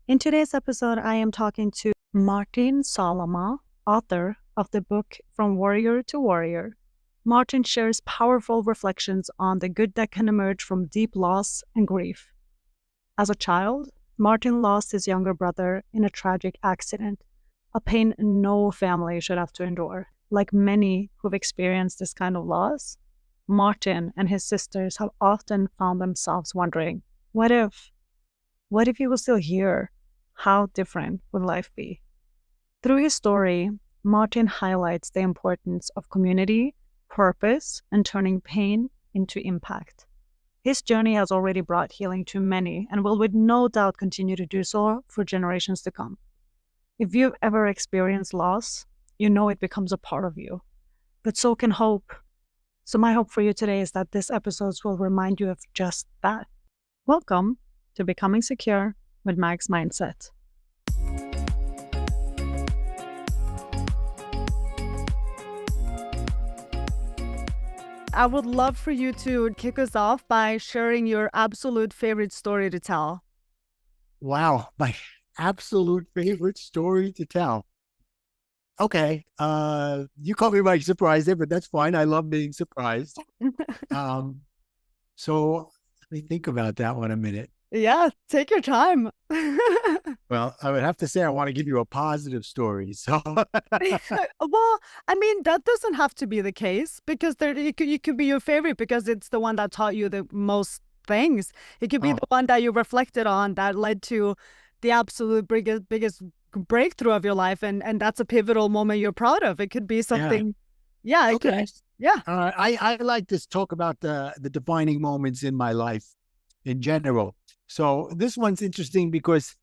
In today's episode, I am talking to Martin Salama, author of the book From Worrier to Warrior. Martin shares powerful reflections on the good that can emerge from deep loss and grief. As a child, Martin lost his younger brother in a tragic accident, a pain no family should have to endure. Like many who've experienced this kind of loss, Martin and his sisters have often found themselves wondering, what if? What if he was still here? How different would life be? Through his story, Martin highlights the importance of community, purpose, and turning pain into impact. His journey has already brought healing to many and will with no doubt continue to do so for generations to come. If you've ever experienced loss, you know it becomes a part of you. But so can hope. So my hope for you today is that this episode will remind you of just that. Welcome to Becoming Secure with Mag's Mindset. I would love for you to kick us off by sharing your absolute favorite story to tell. Wow, my absolute favorite story to tell. Okay, you caught me by surprise there, but that's fine. I love being surprised. So let me think about that one a minute. Yeah, take your time. Well, I would have to say I want to give you a positive story. So Well, I mean, that doesn't have to be the case because it could be your favorite because it's the one that taught you the most things. It could be the one that you reflected on that led to the absolute biggest breakthrough of your life, and that's a pivotal moment you're proud of. It could be something. Yeah. Okay. Yeah. I like to talk about the defining moments in my life in general. So this one's interesting because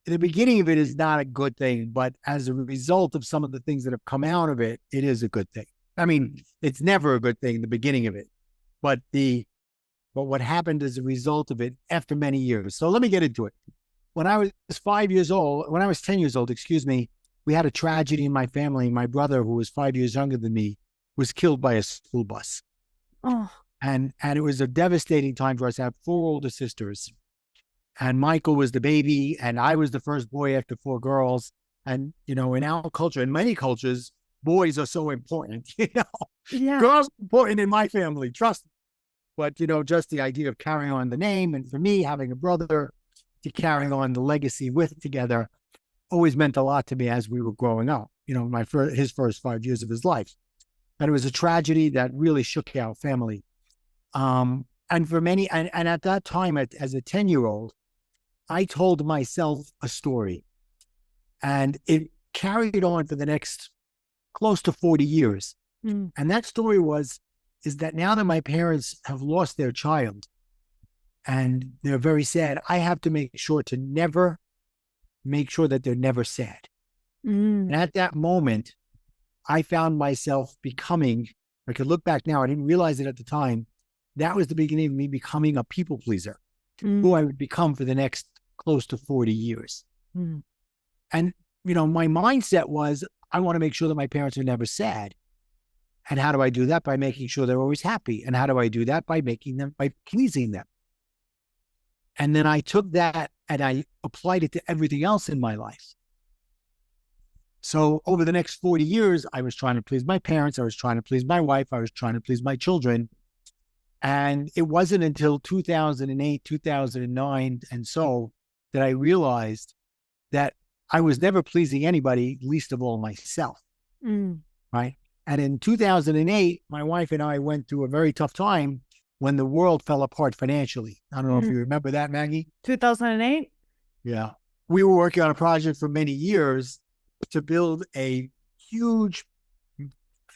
the beginning of it is not a good thing, but as a result of some of the things that have come out of it, it is a good thing. I mean, it's never a good thing, the beginning of it, but what happened as a result of it after many years. So let me get into it. When I was 10 years old, we had a tragedy in my family. My brother, who was 5 years younger than me, was killed by a school bus. Oh. And it was a devastating time for us. I have 4 older sisters. And Michael was the baby, and I was the first boy after 4 girls. And, in our culture, in many cultures, boys are so important, Yeah. Girls are important in my family, trust me. But, just the idea of carrying on the name, and for me, having a brother to carry on the legacy with together always meant a lot to me as we were growing up, his first 5 years of his life. And it was a tragedy that really shook our family. And for many, and at that time, as a 10-year-old, I told myself a story, and it carried on for the next close to 40 years. Mm. And that story is that now that my parents have lost their child and they're very sad, I have to make sure that they're never sad. Mm. And at that moment, I found myself becoming, I could look back now, I didn't realize it at the time, that was the beginning of me becoming a people pleaser, who I would become for the next close to 40 years. Mm. And, my mindset was, I want to make sure that my parents are never sad. And how do I do that? By making sure they're always happy. And how do I do that? By pleasing them. And then I took that and I applied it to everything else in my life. So over the next 40 years, I was trying to please my parents. I was trying to please my wife. I was trying to please my children. And it wasn't until 2008, 2009, and so that I realized that I was never pleasing anybody, least of all myself. Right? And in 2008, my wife and I went through a very tough time when the world fell apart financially. I don't know if you remember that, Maggie. 2008? Yeah. We were working on a project for many years to build a huge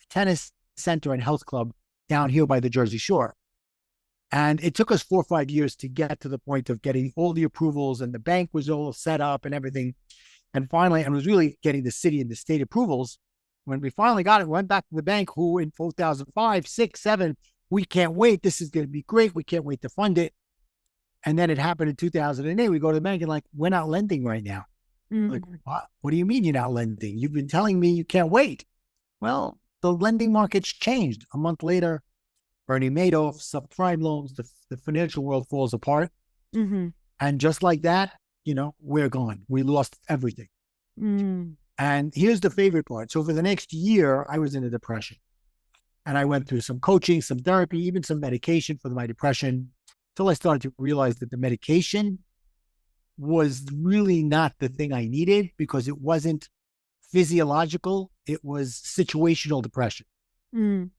tennis center and health club down here by the Jersey Shore. And it took us 4 or 5 years to get to the point of getting all the approvals, and the bank was all set up and everything. And finally, and was really getting the city and the state approvals. When we finally got it, we went back to the bank, who in 2005, 6, 7, we can't wait. This is going to be great. We can't wait to fund it. And then it happened in 2008. We go to the bank and like, we're not lending right now. Like, what do you mean you're not lending? You've been telling me you can't wait. Well, the lending market's changed. A month later, Bernie Madoff, subprime loans, the financial world falls apart. And just like that, we're gone. We lost everything. Mm. And here's the favorite part. So for the next year, I was in a depression. And I went through some coaching, some therapy, even some medication for my depression, until I started to realize that the medication was really not the thing I needed, because it wasn't physiological. It was situational depression. Mm.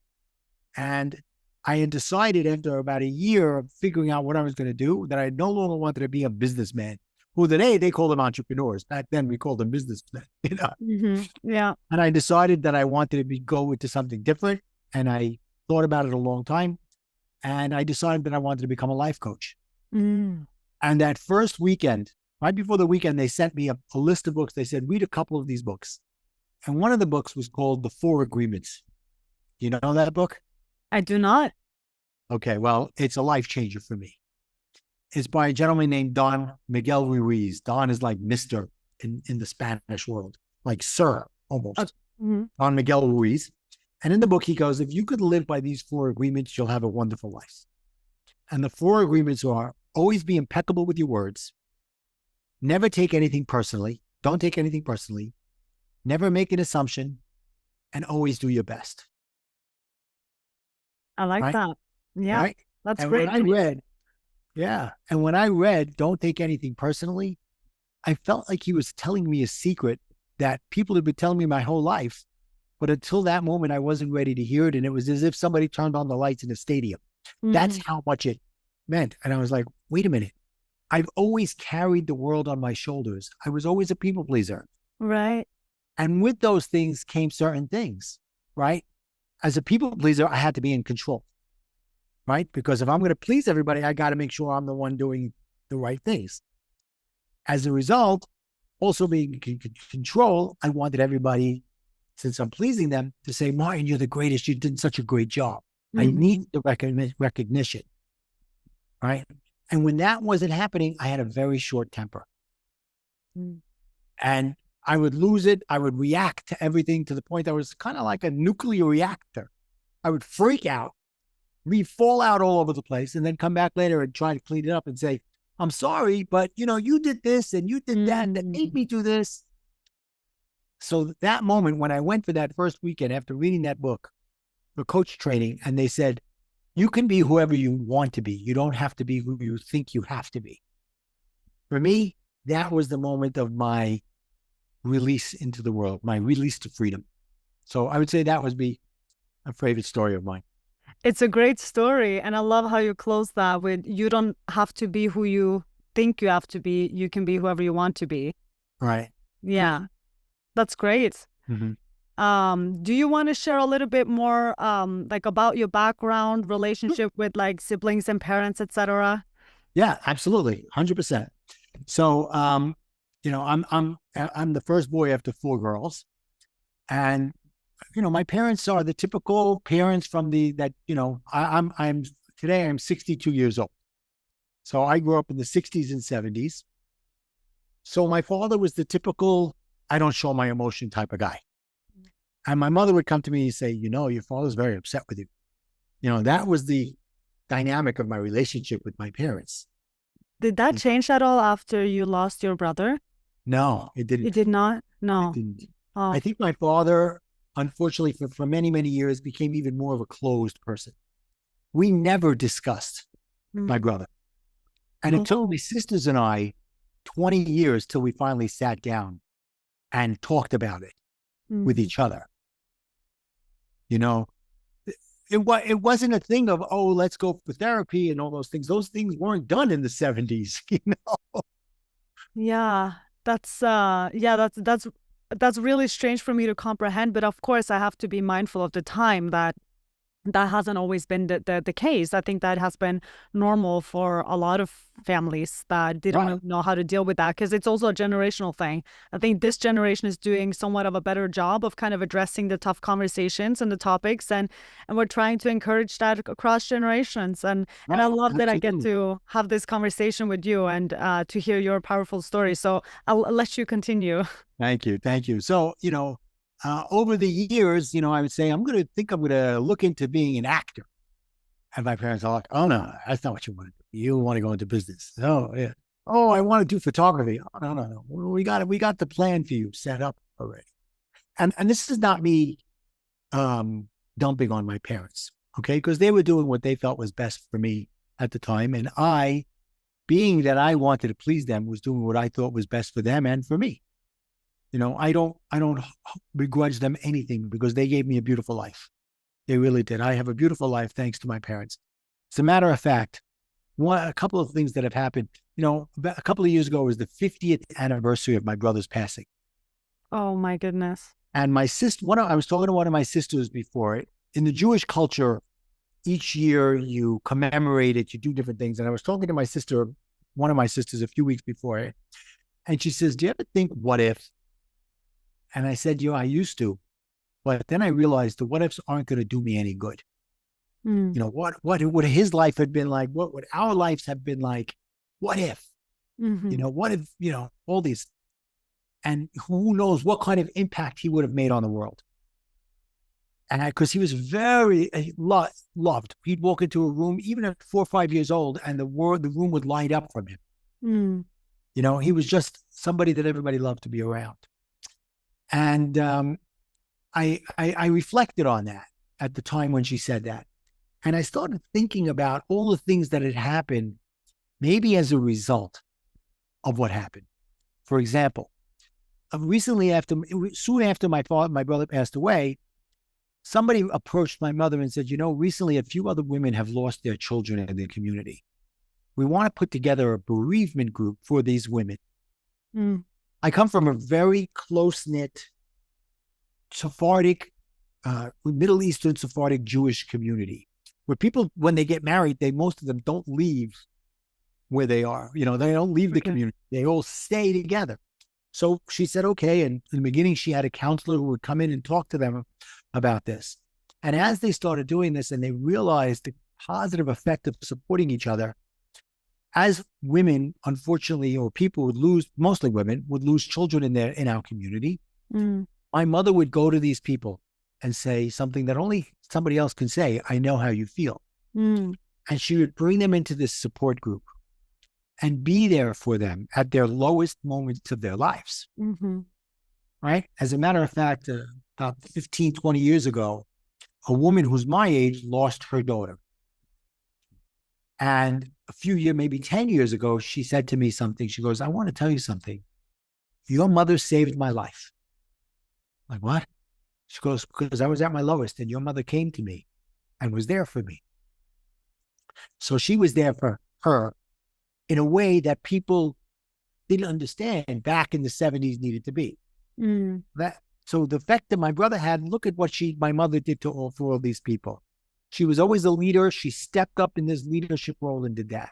And I had decided after about a year of figuring out what I was going to do that I no longer wanted to be a businessman, who today they call them entrepreneurs. Back then we called them businessmen, Mm-hmm. Yeah. And I decided that I wanted to go into something different. And I thought about it a long time. And I decided that I wanted to become a life coach. Mm. And that first weekend, right before the weekend, they sent me a list of books. They said, read a couple of these books. And one of the books was called The Four Agreements. You know that book? I do not. Okay, well, it's a life changer for me. It's by a gentleman named Don Miguel Ruiz. Don is like Mr. in the Spanish world, like Sir almost. Mm-hmm. Don Miguel Ruiz. And in the book, he goes, if you could live by these four agreements, you'll have a wonderful life. And the four agreements are: always be impeccable with your words, never take anything personally, don't take anything personally, never make an assumption, and always do your best. I like right? that. Yeah, Right? that's And great. when I read, don't take anything personally, I felt like he was telling me a secret that people had been telling me my whole life. But until that moment, I wasn't ready to hear it. And it was as if somebody turned on the lights in a stadium. Mm-hmm. That's how much it meant. And I was like, wait a minute. I've always carried the world on my shoulders. I was always a people pleaser. Right. And with those things came certain things, right? As a people pleaser, I had to be in control, right? Because if I'm going to please everybody, I got to make sure I'm the one doing the right things. As a result, also being in control, I wanted everybody, since I'm pleasing them, to say, Martin, you're the greatest. You did such a great job. Mm-hmm. I need the recognition, right? And when that wasn't happening, I had a very short temper. Mm. And I would lose it. I would react to everything to the point I was kind of like a nuclear reactor. I would freak out, fall out all over the place, and then come back later and try to clean it up and say, I'm sorry, but you did this and you did that, and that made me do this. So that moment when I went for that first weekend after reading that book for coach training, and they said, you can be whoever you want to be. You don't have to be who you think you have to be. For me, that was the moment of my release into the world, my release to freedom. So I would say that would be a favorite story of mine. It's a great story. And I love how you close that with, you don't have to be who you think you have to be. You can be whoever you want to be. Right. Yeah. That's great. Mm-hmm. Do you want to share a little bit more like about your background, relationship with like siblings and parents, etc.? Yeah, absolutely. 100%. So I'm the first boy after four girls. And my parents are the typical parents from I'm today I'm 62 years old. So I grew up in the 60s and 70s. So my father was the typical, I don't show my emotion type of guy. And my mother would come to me and say, your father's very upset with you. That was the dynamic of my relationship with my parents. Did that change at all after you lost your brother? No, it didn't. It did not? No. It didn't. Oh. I think my father, unfortunately, for many, many years, became even more of a closed person. We never discussed my brother. And it took my sisters and I 20 years till we finally sat down and talked about it with each other. It wasn't a thing of, let's go for therapy and all those things. Those things weren't done in the 70s, Yeah, that's really strange for me to comprehend. But of course, I have to be mindful of the time that hasn't always been the case. I think that has been normal for a lot of families that didn't know how to deal with that, because it's also a generational thing. I think this generation is doing somewhat of a better job of kind of addressing the tough conversations and the topics, and we're trying to encourage that across generations. And I love that I get to have this conversation with you and to hear your powerful story. So I'll let you continue. Thank you. So, over the years, I would say, I'm going to look into being an actor. And my parents are like, oh, no, that's not what you want to do. You want to go into business. Oh, yeah. Oh, I want to do photography. Oh, no, no, no. We got the plan for you set up already. And this is not me dumping on my parents, okay? Because they were doing what they felt was best for me at the time. And I, being that I wanted to please them, was doing what I thought was best for them and for me. I don't begrudge them anything because they gave me a beautiful life. They really did. I have a beautiful life thanks to my parents. As a matter of fact, a couple of things that have happened. A couple of years ago was the 50th anniversary of my brother's passing. Oh my goodness. And my sister, I was talking to one of my sisters before it. In the Jewish culture, each year you commemorate it, you do different things. And I was talking to my sister, one of my sisters, a few weeks before it. And she says, "Do you ever think, what if?" And I said, I used to. But then I realized the what ifs aren't going to do me any good. Mm. What would his life have been like? What would our lives have been like? What if? Mm-hmm. What if, all these, and who knows what kind of impact he would have made on the world. And because he was very loved. He'd walk into a room, even at 4 or 5 years old, and the room would light up from him. Mm. He was just somebody that everybody loved to be around. And I reflected on that at the time when she said that. And I started thinking about all the things that had happened, maybe as a result of what happened. For example, soon after my brother passed away, somebody approached my mother and said, recently a few other women have lost their children in their community. We want to put together a bereavement group for these women. Mm. I come from a very close-knit Sephardic, Middle Eastern Sephardic Jewish community where people, when they get married, most of them don't leave where they are. They don't leave the community. They all stay together. So she said, okay. And in the beginning, she had a counselor who would come in and talk to them about this. And as they started doing this and they realized the positive effect of supporting each other, as women, unfortunately, or people would lose, mostly women, would lose children in our community, my mother would go to these people and say something that only somebody else can say, "I know how you feel." And she would bring them into this support group and be there for them at their lowest moments of their lives. Mm-hmm. Right? As a matter of fact, about 15, 20 years ago, a woman who's my age lost her daughter. And a few years, maybe 10 years ago, she said to me something. She goes, "I want to tell you something. Your mother saved my life." I'm like, what? She goes, "Because I was at my lowest and your mother came to me and was there for me." So she was there for her in a way that people didn't understand back in the 70s needed to be. So the effect that my brother had, look at what my mother did for all these people. She was always a leader. She stepped up in this leadership role and did that.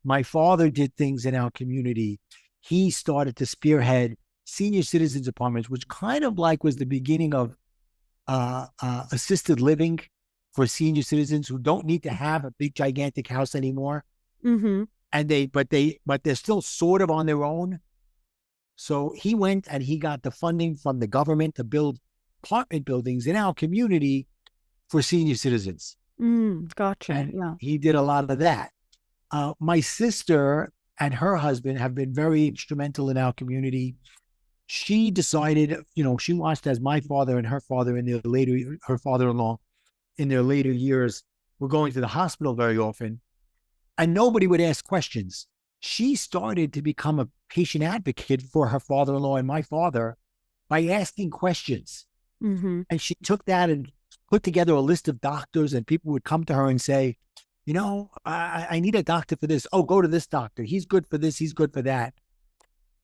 My father did things in our community. He started to spearhead senior citizens apartments, which kind of like was the beginning of assisted living for senior citizens who don't need to have a big, gigantic house anymore. Mm-hmm. And but they're still sort of on their own. So he went and he got the funding from the government to build apartment buildings in our community for senior citizens. Gotcha. And yeah. he did a lot of that. My sister and her husband have been very instrumental in our community. She decided, she watched as my father and her father her father-in-law in their later years were going to the hospital very often, and nobody would ask questions. She started to become a patient advocate for her father-in-law and my father by asking questions. Mm-hmm. And she took that and put together a list of doctors, and people would come to her and say, I need a doctor for this. Oh, go to this doctor. He's good for this. He's good for that.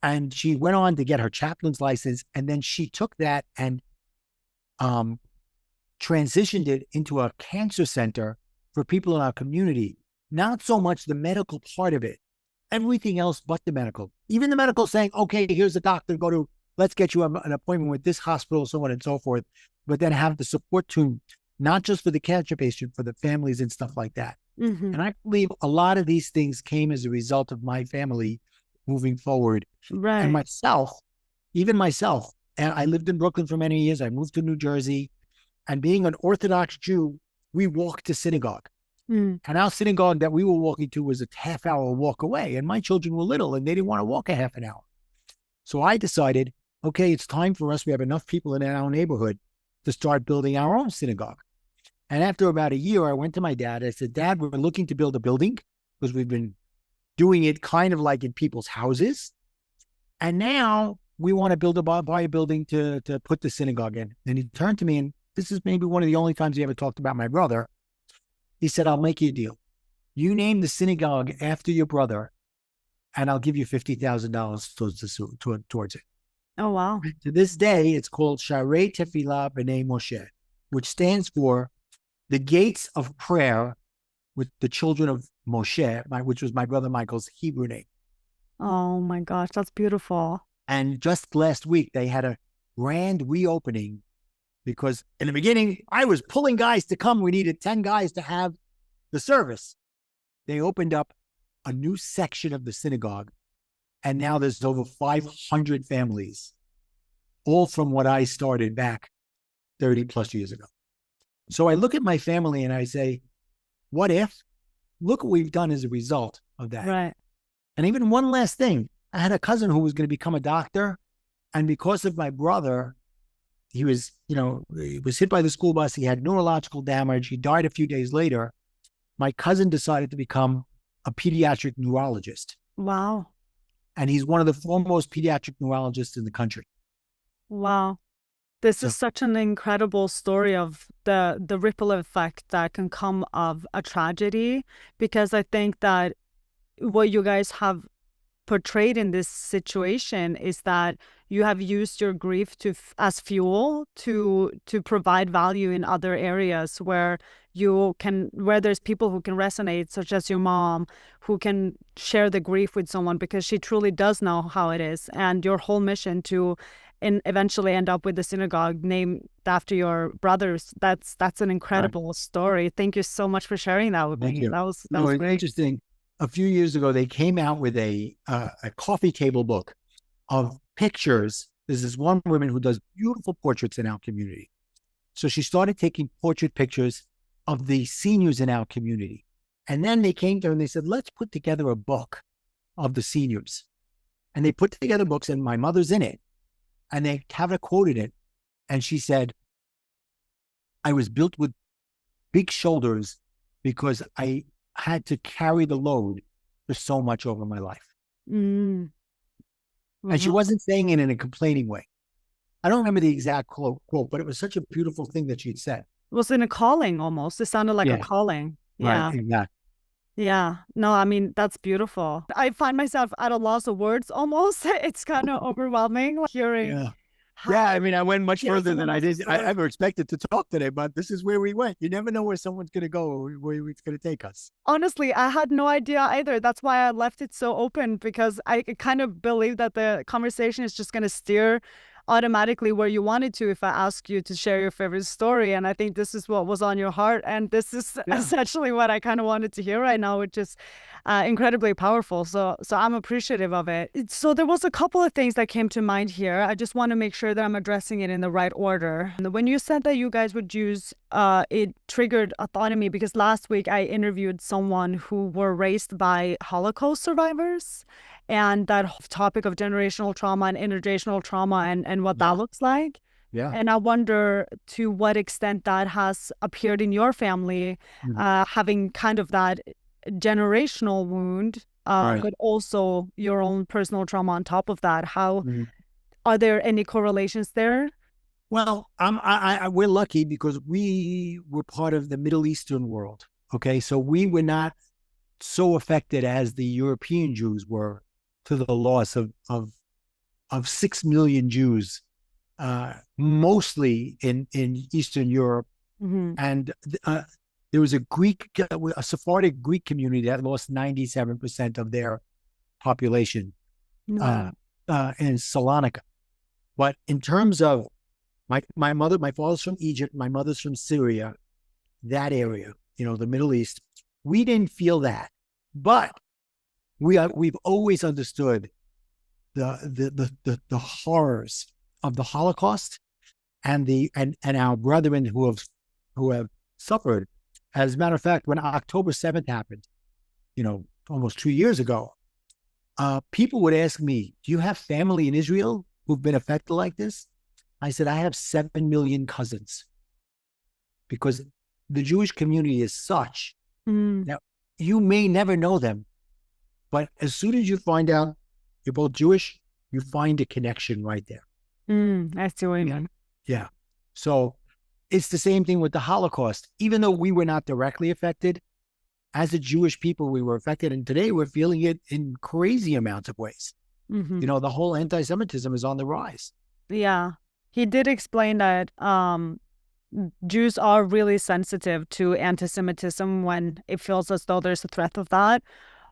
And she went on to get her chaplain's license. And then she took that and transitioned it into a cancer center for people in our community. Not so much the medical part of it, everything else but the medical. Even the medical saying, okay, here's a doctor, let's get you an appointment with this hospital, so on and so forth. But then have the support team, not just for the cancer patient, for the families and stuff like that. Mm-hmm. And I believe a lot of these things came as a result of my family moving forward. Right. And even myself, and I lived in Brooklyn for many years. I moved to New Jersey, and being an Orthodox Jew, we walked to synagogue. Mm. And our synagogue that we were walking to was a half-hour walk away. And my children were little and they didn't want to walk a half an hour. So I decided, okay, it's time for us. We have enough people in our neighborhood to start building our own synagogue. And after about a year, I went to my dad. I said, Dad, we're looking to build a building because we've been doing it kind of like in people's houses. And now we want to buy a building to put the synagogue in. And he turned to me, and this is maybe one of the only times he ever talked about my brother. He said, I'll make you a deal. You name the synagogue after your brother, and I'll give you $50,000 towards it. Oh, wow. To this day, it's called Sharei Tefillah B'nai Moshe, which stands for the gates of prayer with the children of Moshe, which was my brother Michael's Hebrew name. Oh my gosh, that's beautiful. And just last week, they had a grand reopening because in the beginning, I was pulling guys to come. We needed 10 guys to have the service. They opened up a new section of the synagogue, and now there's over 500 families, all from what I started back 30 plus years ago. So I look at my family and I say, what if? Look what we've done as a result of that. Right. And even one last thing, I had a cousin who was going to become a doctor. And because of my brother, he was hit by the school bus. He had neurological damage. He died a few days later. My cousin decided to become a pediatric neurologist. Wow. And he's one of the foremost pediatric neurologists in the country. Wow. This is such an incredible story of the ripple effect that can come of a tragedy, because I think that what you guys have portrayed in this situation is that you have used your grief as fuel to provide value in other areas where there's people who can resonate, such as your mom, who can share the grief with someone because she truly does know how it is. And your whole mission to eventually end up with the synagogue named after your brothers, that's an incredible story. Thank you so much for sharing that with me. You. That was great. Interesting. A few years ago, they came out with a coffee table book of pictures. There's this one woman who does beautiful portraits in our community. So she started taking portrait pictures of the seniors in our community. And then they came to her and they said, let's put together a book of the seniors. And they put together books, and my mother's in it. And they have a quote in it. And she said, I was built with big shoulders because I had to carry the load for so much over my life. Mm-hmm. And she wasn't saying it in a complaining way. I don't remember the exact quote, but it was such a beautiful thing that she'd said. It was in a calling almost. It sounded like a calling. Yeah. Right, exactly. Yeah. No, I mean, that's beautiful. I find myself at a loss of words almost. It's kind of overwhelming hearing. Yeah, I mean, I went much further than I ever expected to talk today, but this is where we went. You never know where someone's going to go, where it's going to take us. Honestly, I had no idea either. That's why I left it so open, because I kind of believe that the conversation is just going to steer automatically where you wanted to if I ask you to share your favorite story. And I think this is what was on your heart. And this is essentially what I kind of wanted to hear right now, which is incredibly powerful. So I'm appreciative of it. So there was a couple of things that came to mind here. I just want to make sure that I'm addressing it in the right order. When you said that you guys would use, it triggered a thought in me, because last week I interviewed someone who were raised by Holocaust survivors, and that topic of generational trauma and intergenerational trauma and what that looks like. Yeah. And I wonder to what extent that has appeared in your family, having kind of that generational wound, but also your own personal trauma on top of that. How are there any correlations there? Well, we're lucky because we were part of the Middle Eastern world. Okay, so we were not so affected as the European Jews were to the loss of 6 million Jews, mostly in Eastern Europe. And there was a Sephardic Greek community that lost 97% of their population in Salonika. But in terms of my father's from Egypt, my mother's from Syria, that area, the Middle East, we didn't feel that. But we've always understood the horrors of the Holocaust and our brethren who have suffered As a matter of fact, when October 7th happened, almost 2 years ago, people would ask me, do you have family in Israel who've been affected like this? I said, I have 7 million cousins, because the Jewish community is such that you may never know them, but as soon as you find out you're both Jewish, you find a connection right there. I see what you mean. Yeah. So it's the same thing with the Holocaust. Even though we were not directly affected, as a Jewish people, we were affected. And today we're feeling it in crazy amounts of ways. The whole anti-Semitism is on the rise. Yeah. He did explain that Jews are really sensitive to anti-Semitism when it feels as though there's a threat of that.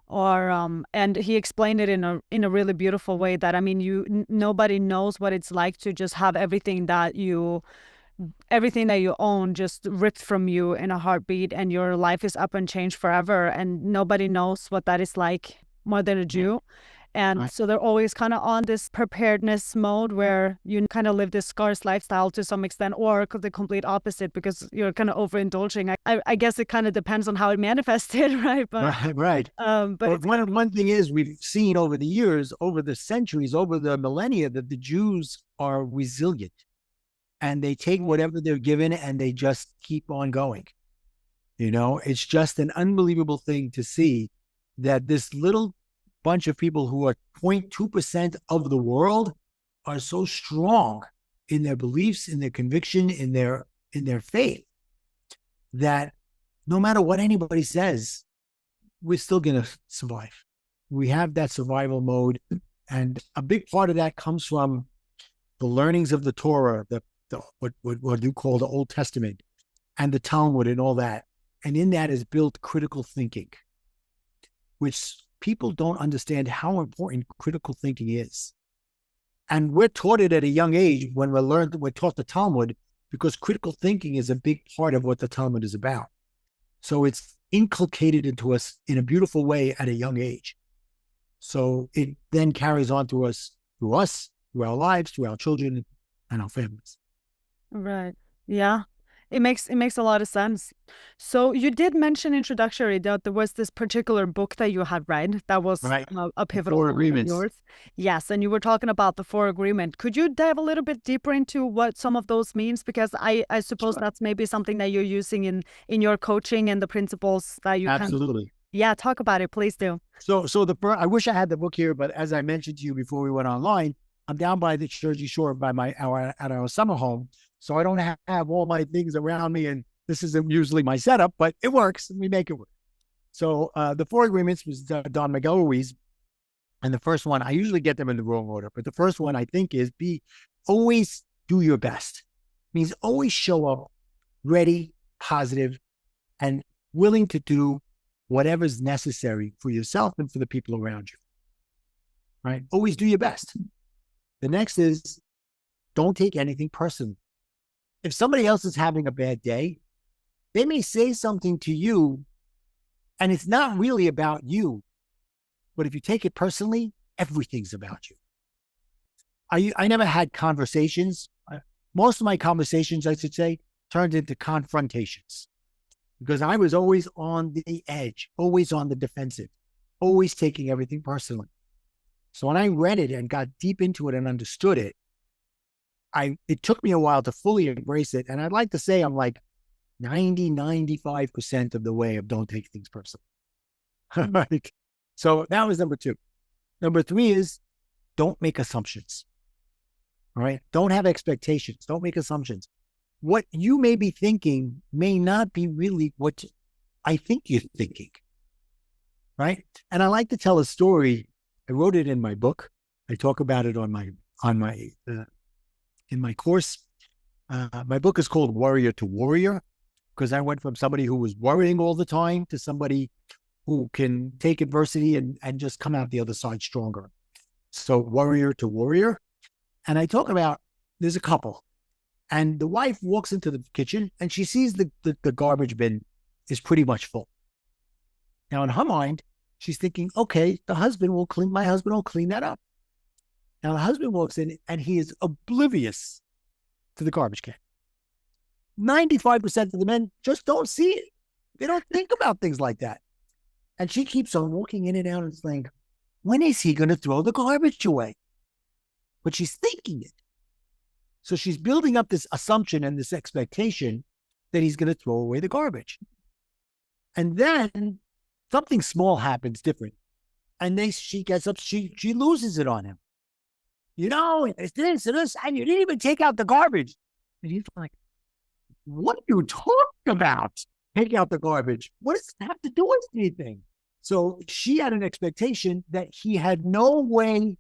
And he explained it in a really beautiful way that, I mean, nobody knows what it's like to just have everything that you own just ripped from you in a heartbeat, and your life is up and changed forever, and nobody knows what that is like more than a Jew. And so they're always kind of on this preparedness mode where you kind of live this scarce lifestyle to some extent, or the complete opposite, because you're kind of overindulging. I guess it kind of depends on how it manifested, right? But, right. But one thing is, we've seen over the years, over the centuries, over the millennia, that the Jews are resilient, and they take whatever they're given and they just keep on going. It's just an unbelievable thing to see that this little bunch of people who are 0.2% of the world are so strong in their beliefs, in their conviction, in their faith, that no matter what anybody says, we're still going to survive. We have that survival mode. And a big part of that comes from the learnings of the Torah, what you call the Old Testament, and the Talmud and all that. And in that is built critical thinking, which people don't understand how important critical thinking is. And we're taught it at a young age when we're taught the Talmud, because critical thinking is a big part of what the Talmud is about. So it's inculcated into us in a beautiful way at a young age. So it then carries on to us, through our lives, through our children and our families. Right. Yeah. It makes a lot of sense. So you did mention introductory that there was this particular book that you had read that was a pivotal Four Agreements. Yours. Yes, and you were talking about the Four Agreement. Could you dive a little bit deeper into what some of those means? Because I suppose that's maybe something that you're using in your coaching and the principles that you absolutely. Yeah, talk about it, please do. So I wish I had the book here, but as I mentioned to you before we went online, I'm down by the Jersey Shore at our summer home. So I don't have all my things around me, and this isn't usually my setup, but it works, and we make it work. So the Four Agreements was Don Miguel Ruiz, and the first one, I usually get them in the wrong order, but the first one I think is always do your best. It means always show up ready, positive, and willing to do whatever's necessary for yourself and for the people around you. Right? Always do your best. The next is, don't take anything personally. If somebody else is having a bad day, they may say something to you, and it's not really about you. But if you take it personally, everything's about you. I never had conversations. Most of my conversations, I should say, turned into confrontations, because I was always on the edge, always on the defensive, always taking everything personally. So when I read it and got deep into it and understood it, it took me a while to fully embrace it. And I'd like to say I'm like 95% of the way of don't take things personally. So that was number 2. Number 3 is don't make assumptions. All right. Don't have expectations. Don't make assumptions. What you may be thinking may not be really what I think you're thinking. Right. And I like to tell a story. I wrote it in my book. I talk about it in my course. My book is called Worrier to Warrior, because I went from somebody who was worrying all the time to somebody who can take adversity and just come out the other side stronger. So Worrier to Warrior. And I talk about, there's a couple, and the wife walks into the kitchen and she sees the garbage bin is pretty much full. Now in her mind, she's thinking, okay, my husband will clean that up. Now the husband walks in and he is oblivious to the garbage can. 95% of the men just don't see it. They don't think about things like that. And she keeps on walking in and out and saying, when is he going to throw the garbage away? But she's thinking it. So she's building up this assumption and this expectation that he's going to throw away the garbage. And then something small happens different. And she gets up, she loses it on him. It's this and this, and you didn't even take out the garbage. And he's like, what are you talking about? Take out the garbage. What does it have to do with anything? So she had an expectation that he had no way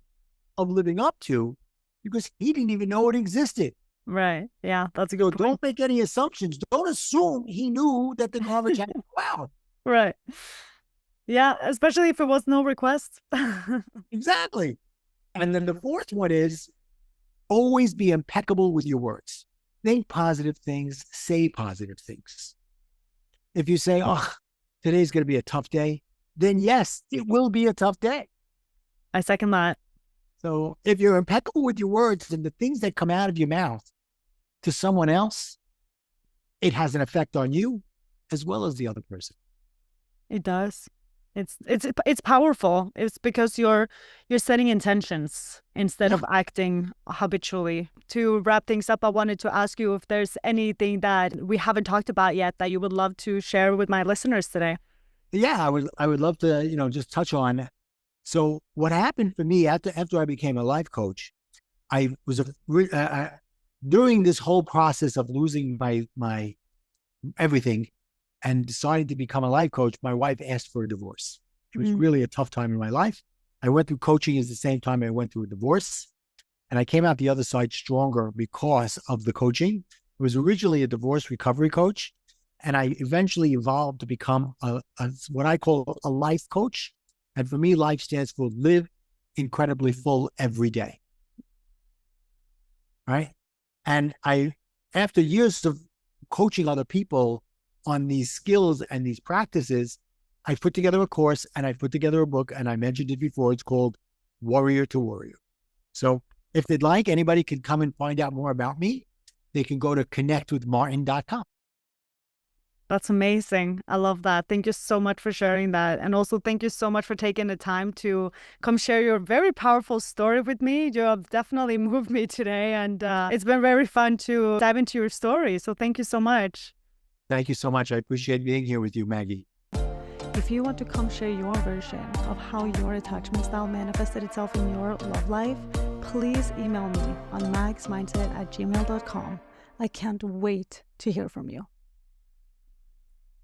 of living up to because he didn't even know it existed. Right. Yeah, that's a good point. Don't make any assumptions. Don't assume he knew that the garbage had to go out. Right. Yeah, especially if it was no request. Exactly. And then the fourth one is always be impeccable with your words. Think positive things, say positive things. If you say, oh, today's going to be a tough day, then yes, it will be a tough day. I second that. So if you're impeccable with your words, then the things that come out of your mouth to someone else, it has an effect on you as well as the other person. It does. It's powerful. It's because you're setting intentions instead of acting habitually. To wrap things up, I wanted to ask you if there's anything that we haven't talked about yet that you would love to share with my listeners today. Yeah, I would love to, just touch on. So what happened for me after I became a life coach, I was during this whole process of losing my everything and deciding to become a life coach, my wife asked for a divorce. It was really a tough time in my life. I went through coaching at the same time I went through a divorce, and I came out the other side stronger because of the coaching. I was originally a divorce recovery coach, and I eventually evolved to become what I call a life coach. And for me, life stands for live incredibly full every day. Right? And after years of coaching other people on these skills and these practices, I put together a course and I put together a book, and I mentioned it before. It's called Worrier to Worrier. So if they'd like, anybody can come and find out more about me. They can go to connectwithmartin.com. That's amazing. I love that. Thank you so much for sharing that. And also thank you so much for taking the time to come share your very powerful story with me. You have definitely moved me today, and it's been very fun to dive into your story. So thank you so much. Thank you so much. I appreciate being here with you, Maggie. If you want to come share your version of how your attachment style manifested itself in your love life, please email me on magsmindset@gmail.com. I can't wait to hear from you.